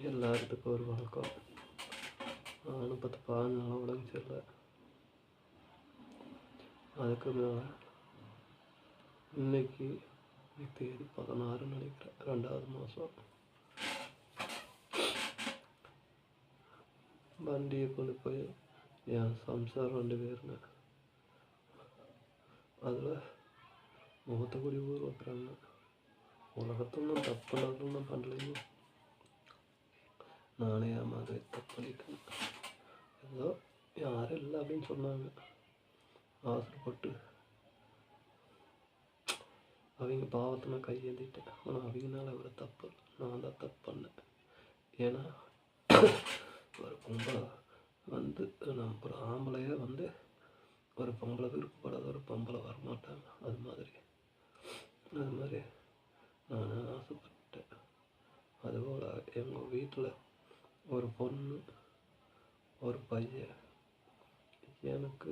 எல்லாத்துக்கும் ஒரு வணக்கம். நானும் 10-15 நாளாக உடம்பு சரியில்லை. அதுக்கு மேலே இன்னைக்கு தேதி 16 நினைக்கிறேன், 2வது மாதம். வண்டியை கொண்டு போய் என் சம்சாரம் 2 பேருங்க, அதில் முகத்தக்குடி ஊர் வைக்கிறாங்க. உலகத்தும் தப்பு பண்ணதும் பண்ணலைங்க, நானே மாதிரி தப்பு பண்ணிட்டேன். ஏதோ யாரும் இல்லை அப்படின்னு சொன்னாங்க, ஆசைப்பட்டு அவங்க பாவத்தை நான் கையேந்திட்டேன். ஆனால் அவங்கனால ஒரு தப்பு, நான் தான் தப்பு பண்ணேன். ஏன்னா ஒரு பொம்பளை வந்து நம்ம ஒரு ஆம்பளையே வந்து ஒரு பொம்பளை விருப்பப்படாத ஒரு பொம்பளை வரமாட்டாங்க. அது மாதிரி நான் ஆசைப்பட்டேன். அதுபோல் எங்கள் வீட்டில் ஒரு பொண்ணு ஒரு பையன், எனக்கு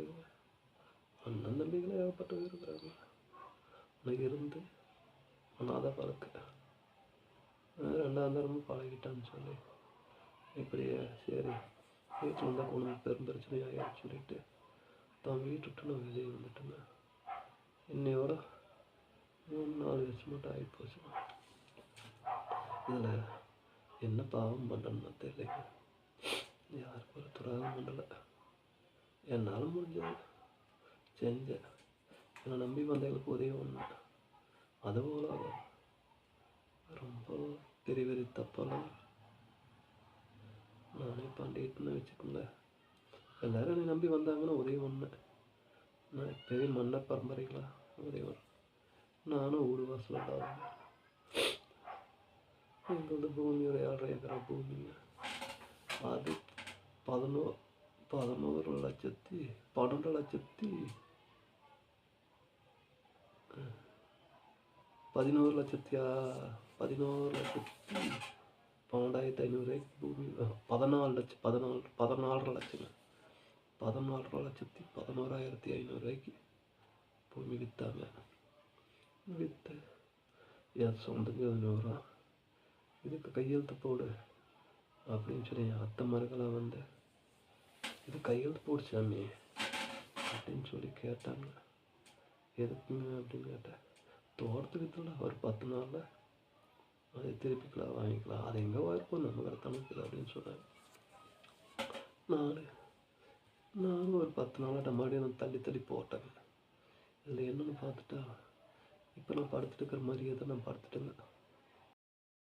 அண்ணன் தம்பிகளை ஏகப்பட்டு இருக்கிறாங்க. ஆனால் இருந்து அனாதை பழக்க 2ஆம் தரமும் பழகிட்டான்னு சொல்லி இப்படியே சரி வீட்டில் இருந்தால் குடும்பம் பெரும் பிரச்சனையாகிடுன்னு சொல்லிட்டு தான் வீட்டு விட்டு நான் வெளியே வந்துட்டேங்க. இன்னையோட 3-4 வருஷம் மட்டும் ஆகிப்போச்சு. இதில் என்ன பாவம் பண்ணுறேன்னு தெரியலைங்க. யாருக்கு ஒரு துரோகம் பண்ணலை, என்னால் முடிஞ்சது செஞ்சேன். என்னை நம்பி வந்தவங்களுக்கு உதவி பண்ணேன். அதுபோல் ரொம்ப பெரிய பெரிய தப்பெல்லாம் நானே பண்ணிட்டுன்னு வச்சுக்கோங்களேன். எல்லோரும் என்னை நம்பி வந்தாங்கன்னா உதவி பண்ணேன். நான் இப்போவே மன்ன பரம்பரைகளாக உதவி பண்ணேன். நானும் ஊடு வாசல் இல்லாதவங்க. எங்களது பூமி ஒரு 7.5 ஏக்கரா பூமிங்க. அது 11 லட்சத்தி 12,500 பூமி. 14 லட்சங்க. 14,11,500 பூமி விற்றாங்க. விற்று என் சொந்தங்க 100 இதுக்கு கையெழுத்து போடு அப்படின்னு சொல்லி என் அத்தை மருகெல்லாம் வந்து இது கையெழுத்து போடு சாமி அப்படின்னு சொல்லி கேட்டாங்க. எதுக்குங்க அப்படின்னு கேட்டேன். தோட்டத்துக்கு விற்றுல ஒரு 10 நாளில் அதை திருப்பிக்கலாம் வாங்கிக்கலாம், அது எங்கே வாய்ப்போம் நம்ம கடத்தணுக்குது அப்படின்னு சொன்னாங்க. நானும் ஒரு 10 நாளாக மறுபடியும் நான் தள்ளி போட்டேங்க. இதில் என்னென்னு பார்த்துட்டா இப்போ நான் படுத்துட்டு இருக்கிற மாதிரியே தான் நான் படுத்துட்டேங்க.